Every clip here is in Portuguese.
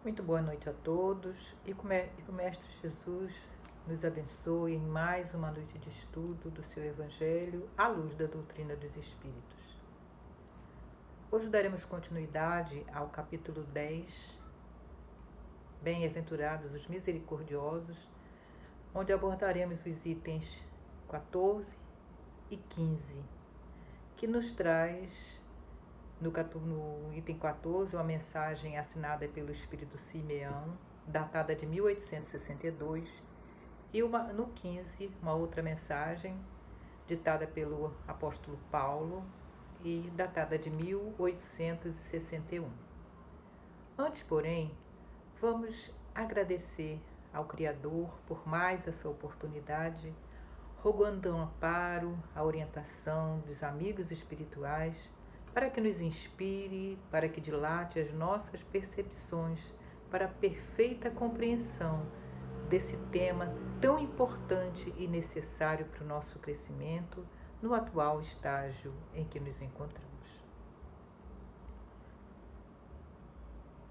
Muito boa noite a todos e que o Mestre Jesus nos abençoe em mais uma noite de estudo do seu Evangelho à luz da doutrina dos Espíritos. Hoje daremos continuidade ao capítulo 10, Bem-aventurados os misericordiosos, onde abordaremos os itens 14 e 15, que nos traz no item 14, uma mensagem assinada pelo Espírito Simeão, datada de 1862, e no 15, uma outra mensagem, ditada pelo apóstolo Paulo e datada de 1861. Antes, porém, vamos agradecer ao Criador por mais essa oportunidade, rogando o amparo, a orientação dos amigos espirituais, para que nos inspire, para que dilate as nossas percepções para a perfeita compreensão desse tema tão importante e necessário para o nosso crescimento no atual estágio em que nos encontramos.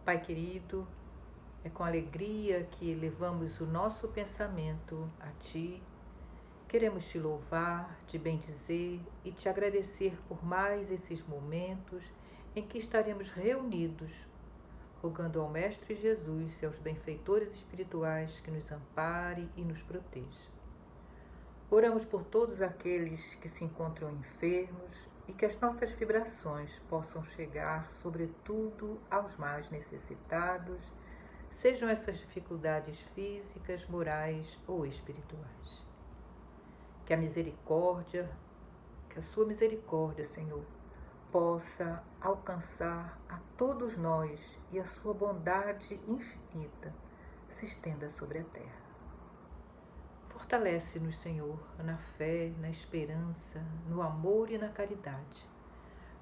Pai querido, é com alegria que levamos o nosso pensamento a Ti. Queremos Te louvar, Te bendizer e Te agradecer por mais esses momentos em que estaremos reunidos, rogando ao Mestre Jesus e aos benfeitores espirituais que nos ampare e nos proteja. Oramos por todos aqueles que se encontram enfermos e que as nossas vibrações possam chegar, sobretudo, aos mais necessitados, sejam essas dificuldades físicas, morais ou espirituais. Que a sua misericórdia, Senhor, possa alcançar a todos nós e a sua bondade infinita se estenda sobre a terra. Fortalece-nos, Senhor, na fé, na esperança, no amor e na caridade,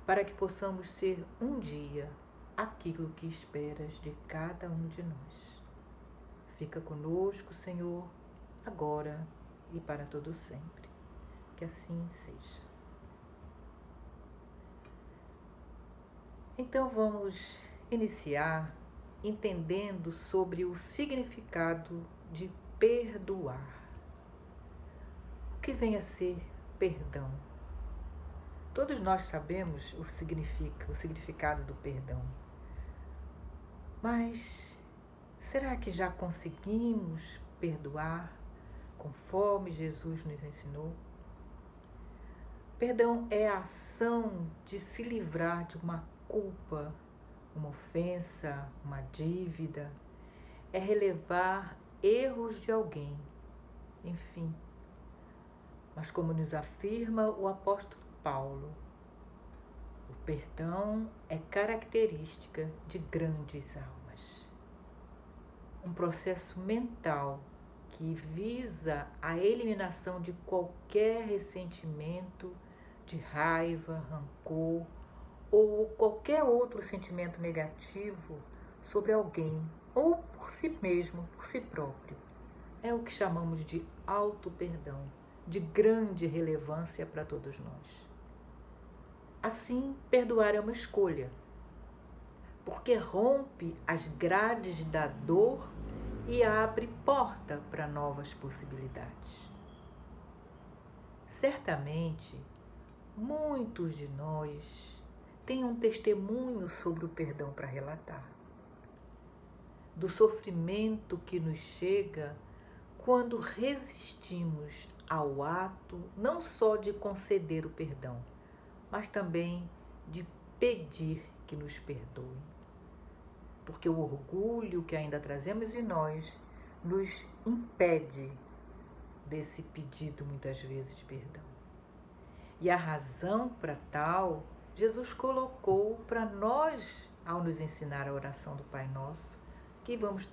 para que possamos ser um dia aquilo que esperas de cada um de nós. Fica conosco, Senhor, agora e para todo sempre. Que assim seja. Então vamos iniciar entendendo sobre o significado de perdoar. O que vem a ser perdão? Todos nós sabemos o significado do perdão. Mas será que já conseguimos perdoar conforme Jesus nos ensinou? Perdão é a ação de se livrar de uma culpa, uma ofensa, uma dívida. É relevar erros de alguém, enfim. Mas como nos afirma o apóstolo Paulo, o perdão é característica de grandes almas. Um processo mental que visa a eliminação de qualquer ressentimento, de raiva, rancor ou qualquer outro sentimento negativo sobre alguém ou por si mesmo, por si próprio. É o que chamamos de auto-perdão, de grande relevância para todos nós. Assim, perdoar é uma escolha, porque rompe as grades da dor e abre porta para novas possibilidades. Certamente, muitos de nós têm um testemunho sobre o perdão para relatar, do sofrimento que nos chega quando resistimos ao ato não só de conceder o perdão, mas também de pedir que nos perdoem. Porque o orgulho que ainda trazemos em nós nos impede desse pedido, muitas vezes, de perdão. E a razão para tal, Jesus colocou para nós, ao nos ensinar a oração do Pai Nosso, que vamos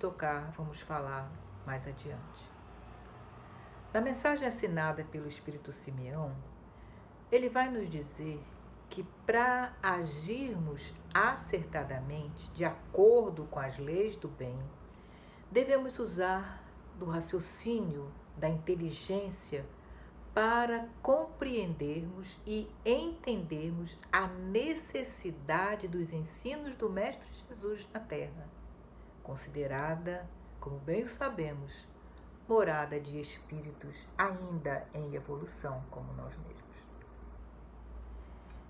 falar mais adiante. Na mensagem assinada pelo Espírito Simeão, ele vai nos dizer que para agirmos acertadamente, de acordo com as leis do bem, devemos usar do raciocínio, da inteligência, para compreendermos e entendermos a necessidade dos ensinos do Mestre Jesus na Terra, considerada, como bem sabemos, morada de espíritos ainda em evolução como nós mesmos.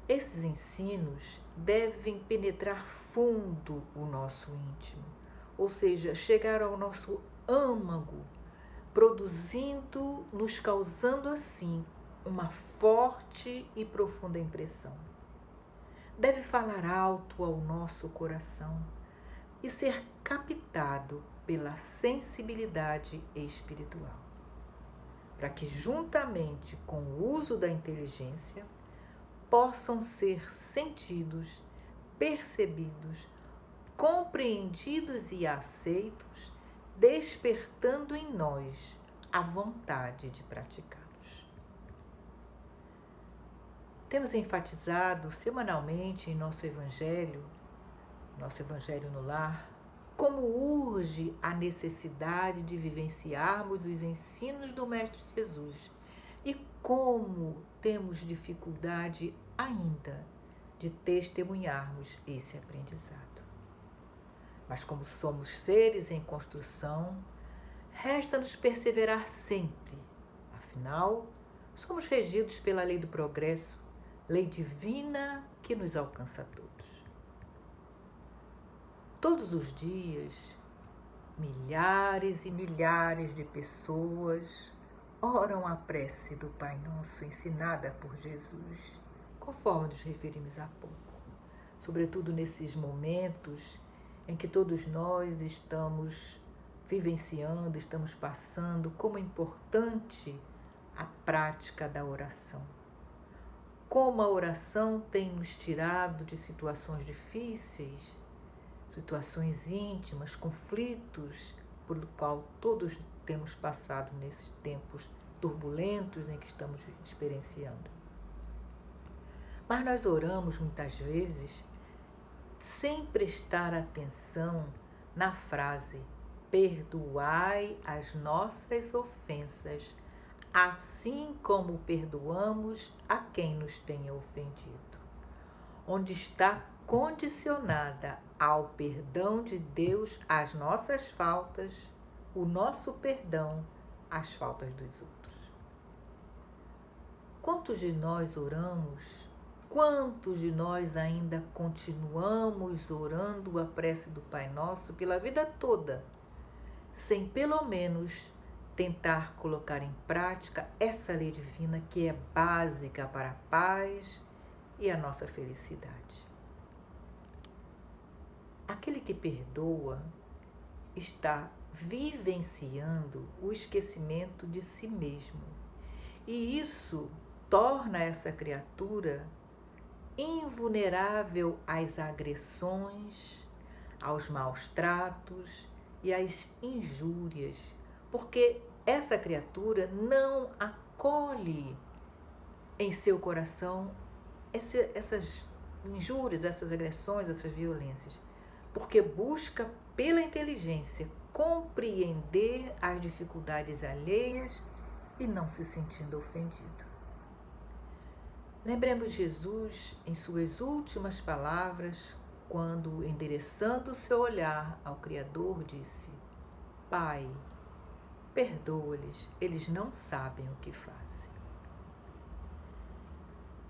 Esses ensinos devem penetrar fundo o nosso íntimo, ou seja, chegar ao nosso âmago, nos causando assim uma forte e profunda impressão. Deve falar alto ao nosso coração e ser captado pela sensibilidade espiritual, para que, juntamente com o uso da inteligência, possam ser sentidos, percebidos, compreendidos e aceitos, despertando em nós a vontade de praticá-los. Temos enfatizado semanalmente em nosso Evangelho no Lar, como urge a necessidade de vivenciarmos os ensinos do Mestre Jesus e como temos dificuldade ainda de testemunharmos esse aprendizado. Mas como somos seres em construção, resta-nos perseverar sempre. Afinal, somos regidos pela lei do progresso, lei divina que nos alcança a todos. Todos os dias, milhares e milhares de pessoas oram a prece do Pai Nosso ensinada por Jesus, conforme nos referimos há pouco. Sobretudo nesses momentos em que todos nós estamos vivenciando, estamos passando, como é importante a prática da oração. Como a oração tem nos tirado de situações difíceis, situações íntimas, conflitos, por qual todos temos passado nesses tempos turbulentos em que estamos experienciando. Mas nós oramos muitas vezes sem prestar atenção na frase: perdoai as nossas ofensas, assim como perdoamos a quem nos tenha ofendido, onde está condicionada ao perdão de Deus às nossas faltas, o nosso perdão às faltas dos outros. Quantos de nós oramos? Quantos de nós ainda continuamos orando a prece do Pai Nosso pela vida toda, sem pelo menos tentar colocar em prática essa lei divina que é básica para a paz e a nossa felicidade? Aquele que perdoa está vivenciando o esquecimento de si mesmo, e isso torna essa criatura invulnerável às agressões, aos maus tratos e às injúrias, porque essa criatura não acolhe em seu coração essas injúrias, essas agressões, essas violências, porque busca pela inteligência compreender as dificuldades alheias e não se sentindo ofendido. Lembremos Jesus em suas últimas palavras, quando, endereçando seu olhar ao Criador, disse: Pai, perdoa-lhes, eles não sabem o que fazem.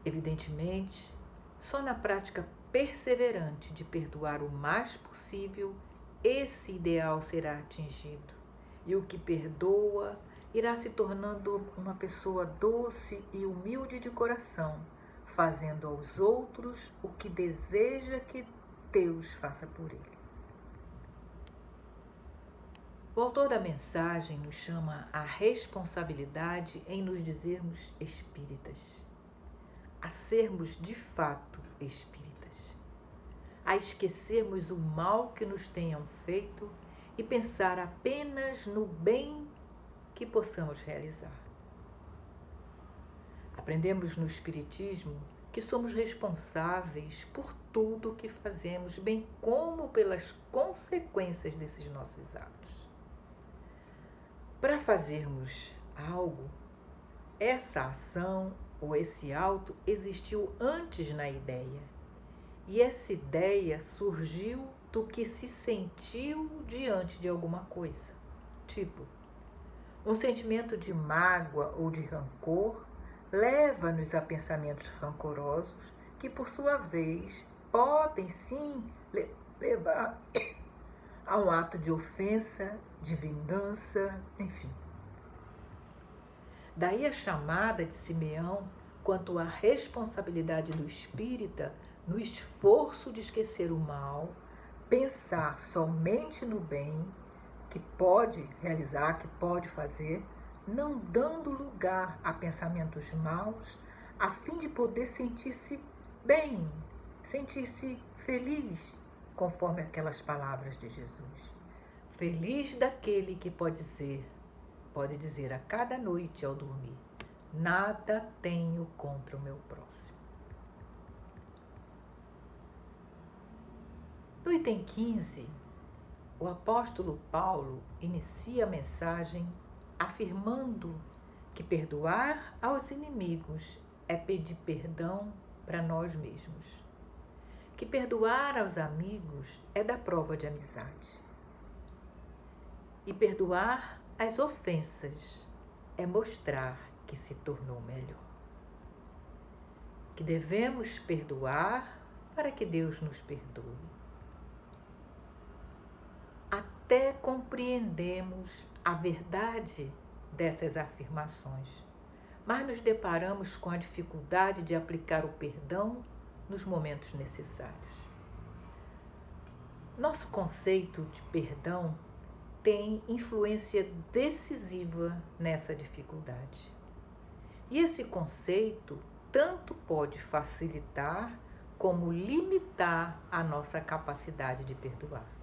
Evidentemente, só na prática perseverante de perdoar o mais possível, esse ideal será atingido, e o que perdoa irá se tornando uma pessoa doce e humilde de coração, fazendo aos outros o que deseja que Deus faça por ele. O autor da mensagem nos chama à responsabilidade em nos dizermos espíritas, a sermos de fato espíritas, a esquecermos o mal que nos tenham feito e pensar apenas no bem que possamos realizar. Aprendemos no Espiritismo que somos responsáveis por tudo o que fazemos, bem como pelas consequências desses nossos atos. Para fazermos algo, essa ação ou esse ato existiu antes na ideia, e essa ideia surgiu sentimento que se sentiu diante de alguma coisa. Tipo, um sentimento de mágoa ou de rancor leva-nos a pensamentos rancorosos que, por sua vez, podem sim levar a um ato de ofensa, de vingança, enfim. Daí a chamada de Simeão quanto à responsabilidade do espírita no esforço de esquecer o mal, pensar somente no bem que pode realizar, que pode fazer, não dando lugar a pensamentos maus, a fim de poder sentir-se bem, sentir-se feliz, conforme aquelas palavras de Jesus. Feliz daquele que pode dizer a cada noite ao dormir: nada tenho contra o meu próximo. No item 15, o apóstolo Paulo inicia a mensagem afirmando que perdoar aos inimigos é pedir perdão para nós mesmos, que perdoar aos amigos é dar prova de amizade, e perdoar as ofensas é mostrar que se tornou melhor, que devemos perdoar para que Deus nos perdoe. Até compreendemos a verdade dessas afirmações, mas nos deparamos com a dificuldade de aplicar o perdão nos momentos necessários. Nosso conceito de perdão tem influência decisiva nessa dificuldade. E esse conceito tanto pode facilitar como limitar a nossa capacidade de perdoar.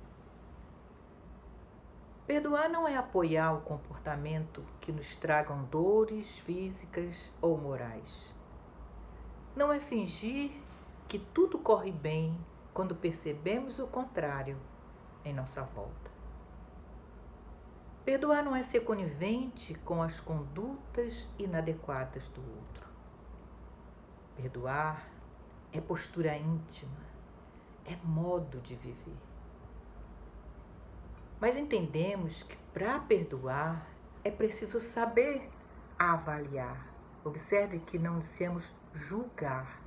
Perdoar não é apoiar o comportamento que nos tragam dores físicas ou morais. Não é fingir que tudo corre bem quando percebemos o contrário em nossa volta. Perdoar não é ser conivente com as condutas inadequadas do outro. Perdoar é postura íntima, é modo de viver. Mas entendemos que para perdoar é preciso saber avaliar. Observe que não dissemos julgar.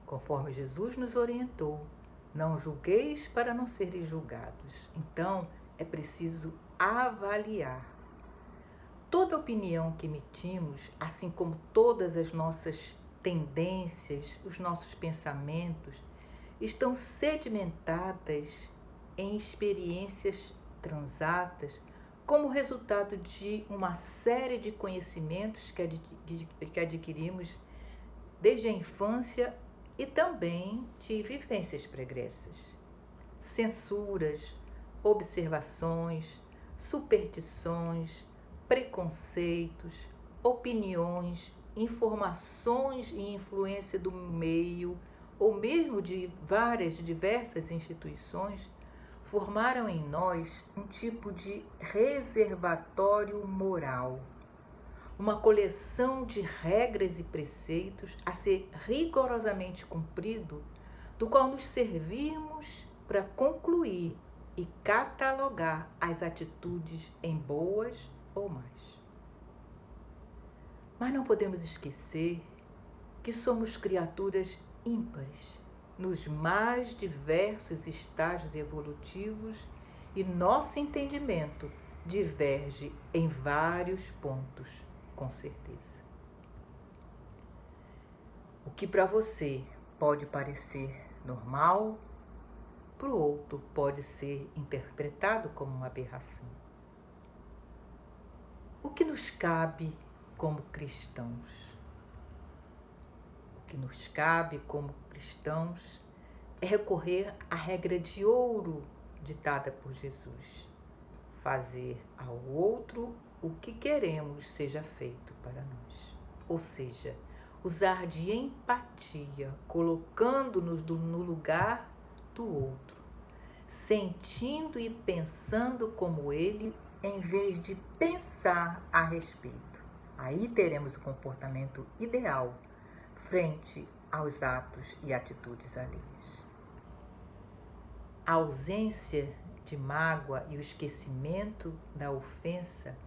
Conforme Jesus nos orientou, não julgueis para não seres julgados. Então, é preciso avaliar. Toda opinião que emitimos, assim como todas as nossas tendências, os nossos pensamentos, estão sedimentadas em experiências transatas como resultado de uma série de conhecimentos que adquirimos desde a infância e também de vivências pregressas. Censuras, observações, superstições, preconceitos, opiniões, informações e influência do meio ou mesmo de diversas instituições formaram em nós um tipo de reservatório moral, uma coleção de regras e preceitos a ser rigorosamente cumprido, do qual nos servimos para concluir e catalogar as atitudes em boas ou más. Mas não podemos esquecer que somos criaturas ímpares nos mais diversos estágios evolutivos e nosso entendimento diverge em vários pontos, com certeza. O que para você pode parecer normal, para o outro pode ser interpretado como uma aberração. O que nos cabe como cristãos? O que nos cabe como cristãos é recorrer à regra de ouro ditada por Jesus: fazer ao outro o que queremos seja feito para nós. Ou seja, usar de empatia, colocando-nos no lugar do outro, sentindo e pensando como ele, em vez de pensar a respeito. Aí teremos o comportamento ideal frente aos atos e atitudes alheias. A ausência de mágoa e o esquecimento da ofensa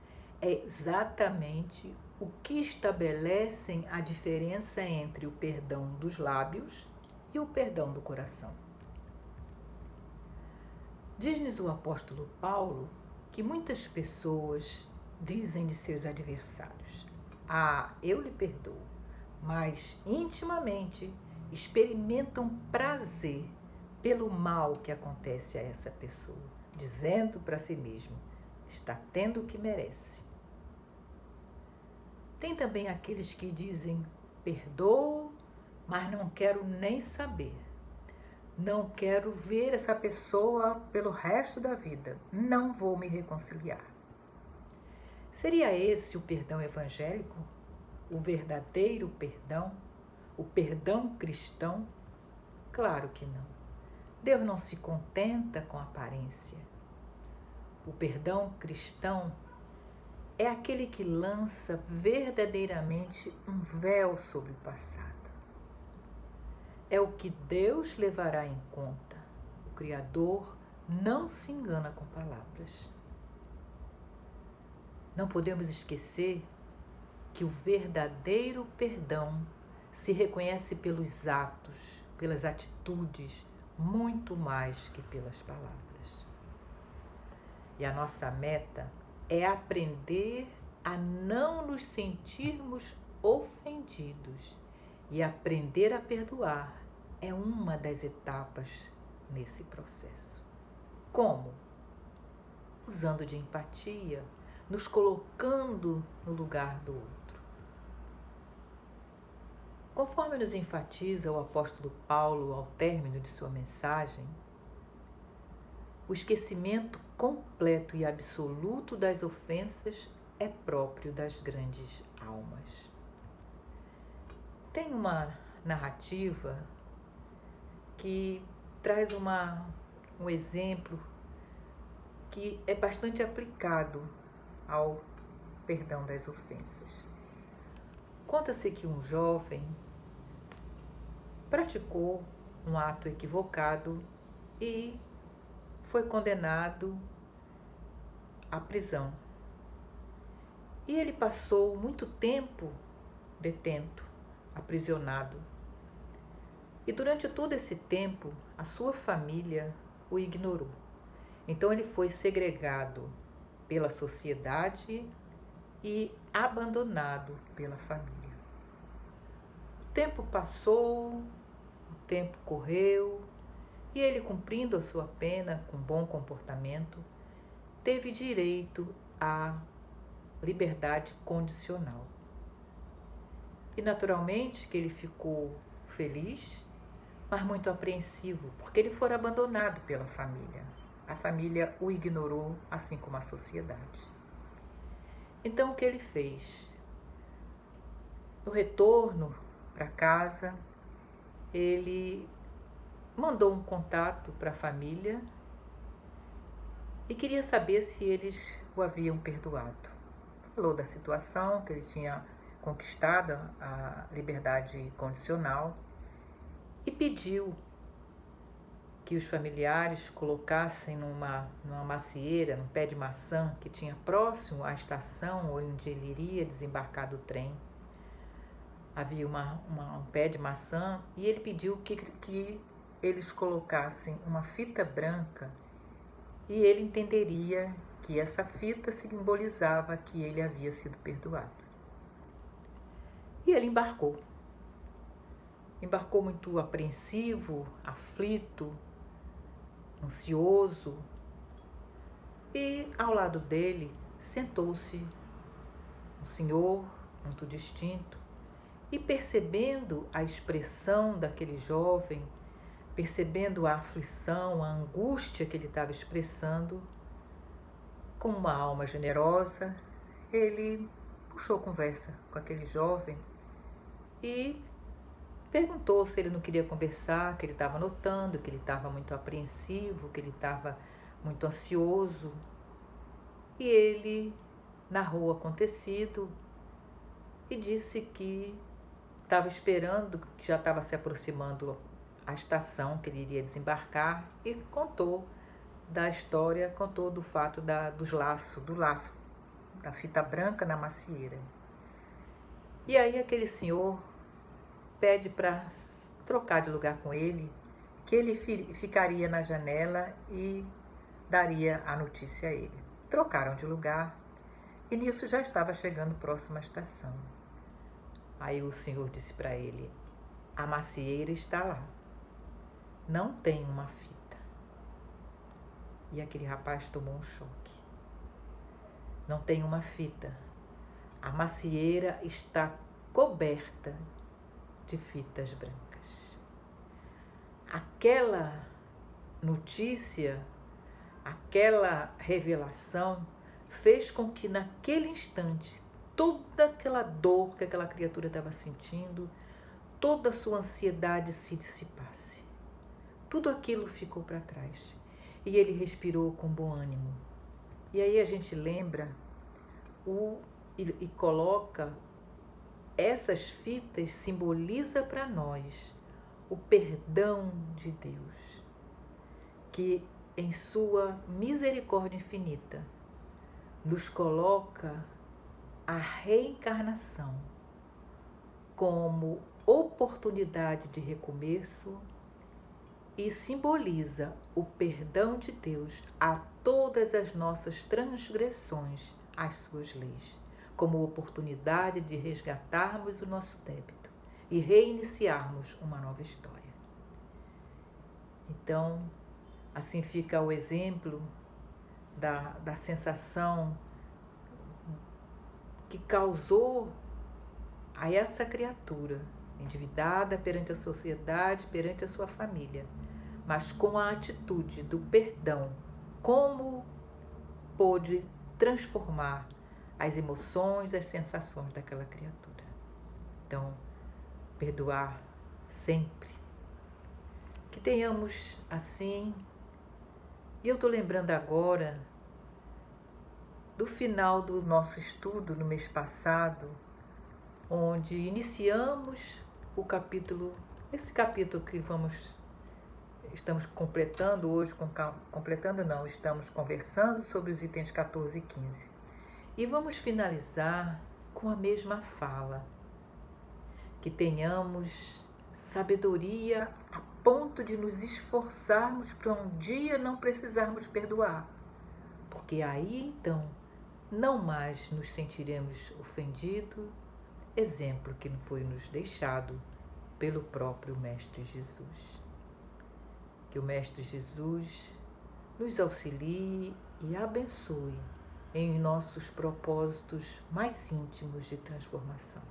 é exatamente o que estabelecem a diferença entre o perdão dos lábios e o perdão do coração. Diz-nos o apóstolo Paulo que muitas pessoas dizem de seus adversários: "Ah, eu lhe perdoo", mas intimamente experimentam prazer pelo mal que acontece a essa pessoa, dizendo para si mesmo: está tendo o que merece. Tem também aqueles que dizem: perdoo, mas não quero nem saber. Não quero ver essa pessoa pelo resto da vida. Não vou me reconciliar. Seria esse o perdão evangélico? O verdadeiro perdão? O perdão cristão? Claro que não. Deus não se contenta com aparência. O perdão cristão é aquele que lança verdadeiramente um véu sobre o passado. É o que Deus levará em conta. O Criador não se engana com palavras. Não podemos esquecer que o verdadeiro perdão se reconhece pelos atos, pelas atitudes, muito mais que pelas palavras. E a nossa meta é aprender a não nos sentirmos ofendidos, e aprender a perdoar é uma das etapas nesse processo. Como? Usando de empatia, nos colocando no lugar do outro. Conforme nos enfatiza o apóstolo Paulo ao término de sua mensagem, o esquecimento completo e absoluto das ofensas é próprio das grandes almas. Tem uma narrativa que traz um exemplo que é bastante aplicado ao perdão das ofensas. Conta-se que um jovem praticou um ato equivocado e foi condenado à prisão. E ele passou muito tempo detento, aprisionado. E durante todo esse tempo, a sua família o ignorou. Então ele foi segregado pela sociedade e abandonado pela família. O tempo passou, o tempo correu, e ele, cumprindo a sua pena com bom comportamento, teve direito à liberdade condicional. E naturalmente que ele ficou feliz, mas muito apreensivo, porque ele foi abandonado pela família. A família o ignorou, assim como a sociedade. Então o que ele fez? No retorno para casa, ele mandou um contato para a família e queria saber se eles o haviam perdoado. Falou da situação, que ele tinha conquistado a liberdade condicional e pediu que os familiares colocassem numa macieira, num pé de maçã que tinha próximo à estação onde ele iria desembarcar do trem. Havia um pé de maçã e ele pediu que eles colocassem uma fita branca e ele entenderia que essa fita simbolizava que ele havia sido perdoado. E ele embarcou. Embarcou muito apreensivo, aflito, ansioso. E ao lado dele sentou-se um senhor muito distinto e, percebendo a expressão daquele jovem, percebendo a aflição, a angústia que ele estava expressando, com uma alma generosa, ele puxou conversa com aquele jovem e perguntou se ele não queria conversar, que ele estava notando, que ele estava muito apreensivo, que ele estava muito ansioso. E ele narrou o acontecido e disse que estava esperando, que já estava se aproximando a estação que ele iria desembarcar e contou da história, contou do fato do laço, da fita branca na macieira. E aí aquele senhor pede para trocar de lugar com ele, que ele ficaria na janela e daria a notícia a ele. Trocaram de lugar e nisso já estava chegando próximo à estação. Aí o senhor disse para ele: a macieira está lá, não tem uma fita. E aquele rapaz tomou um choque. Não tem uma fita. A macieira está coberta de fitas brancas. Aquela notícia, aquela revelação fez com que naquele instante toda aquela dor que aquela criatura estava sentindo, toda a sua ansiedade se dissipasse. Tudo aquilo ficou para trás e ele respirou com bom ânimo. E aí a gente lembra e coloca essas fitas, simboliza para nós o perdão de Deus, que em sua misericórdia infinita nos coloca a reencarnação como oportunidade de recomeço e simboliza o perdão de Deus a todas as nossas transgressões às suas leis, como oportunidade de resgatarmos o nosso débito e reiniciarmos uma nova história. Então, assim fica o exemplo da sensação que causou a essa criatura, endividada perante a sociedade, perante a sua família, mas com a atitude do perdão, como pôde transformar as emoções, as sensações daquela criatura. Então, perdoar sempre. Que tenhamos assim. E eu estou lembrando agora do final do nosso estudo no mês passado, onde iniciamos o capítulo, esse capítulo que estamos completando hoje, estamos conversando sobre os itens 14 e 15. E vamos finalizar com a mesma fala, que tenhamos sabedoria a ponto de nos esforçarmos para um dia não precisarmos perdoar, porque aí então não mais nos sentiremos ofendidos, exemplo que foi nos deixado pelo próprio Mestre Jesus. Que o Mestre Jesus nos auxilie e abençoe em nossos propósitos mais íntimos de transformação.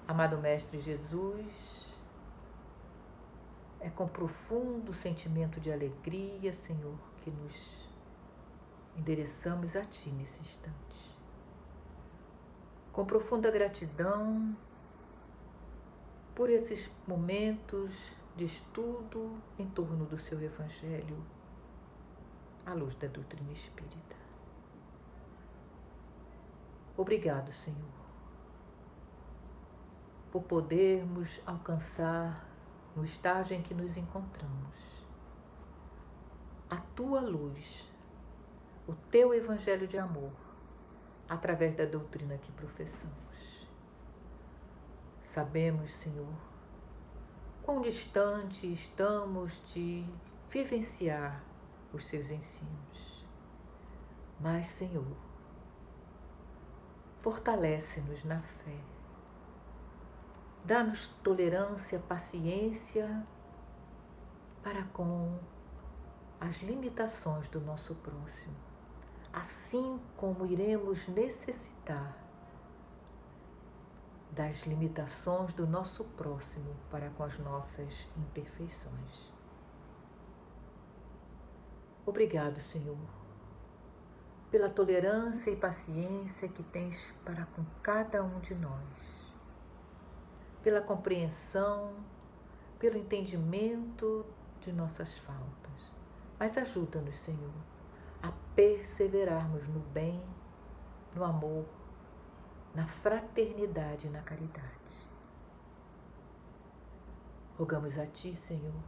Amado Mestre Jesus, é com profundo sentimento de alegria, Senhor, que nos endereçamos a Ti nesse instante. Com profunda gratidão por esses momentos de estudo em torno do Seu Evangelho, à luz da doutrina espírita. Obrigado, Senhor, por podermos alcançar no estágio em que nos encontramos a Tua luz, o Teu Evangelho de amor, através da doutrina que professamos. Sabemos, Senhor, quão distante estamos de vivenciar os Seus ensinos. Mas, Senhor, fortalece-nos na fé. Dá-nos tolerância, paciência para com as limitações do nosso próximo, assim como iremos necessitar das limitações do nosso próximo para com as nossas imperfeições. Obrigado, Senhor, pela tolerância e paciência que tens para com cada um de nós, pela compreensão, pelo entendimento de nossas faltas. Mas ajuda-nos, Senhor, a perseverarmos no bem, no amor, na fraternidade e na caridade. Rogamos a Ti, Senhor,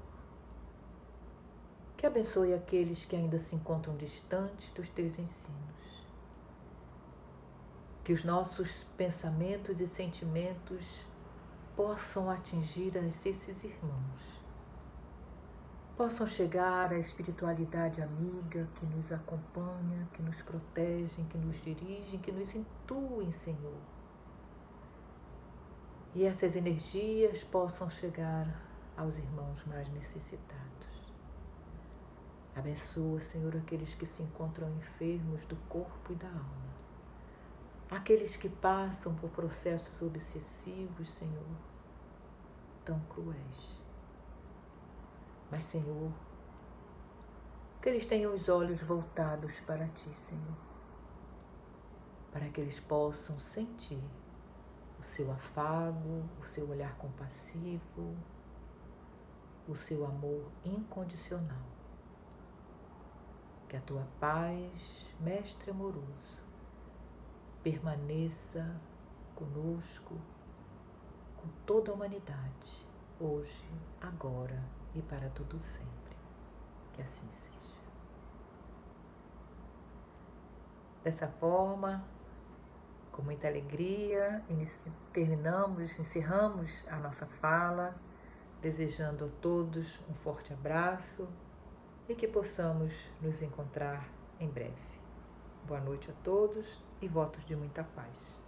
que abençoe aqueles que ainda se encontram distantes dos Teus ensinos. Que os nossos pensamentos e sentimentos possam atingir esses irmãos. Possam chegar à espiritualidade amiga que nos acompanha, que nos protege, que nos dirige, que nos intuem, Senhor. E essas energias possam chegar aos irmãos mais necessitados. Abençoa, Senhor, aqueles que se encontram enfermos do corpo e da alma. Aqueles que passam por processos obsessivos, Senhor, tão cruéis. Mas, Senhor, que eles tenham os olhos voltados para Ti, Senhor, para que eles possam sentir o Seu afago, o Seu olhar compassivo, o Seu amor incondicional. Que a Tua paz, Mestre amoroso, permaneça conosco, com toda a humanidade, hoje, agora e para todo sempre. Que assim seja. Dessa forma, com muita alegria, encerramos a nossa fala, desejando a todos um forte abraço e que possamos nos encontrar em breve. Boa noite a todos e votos de muita paz.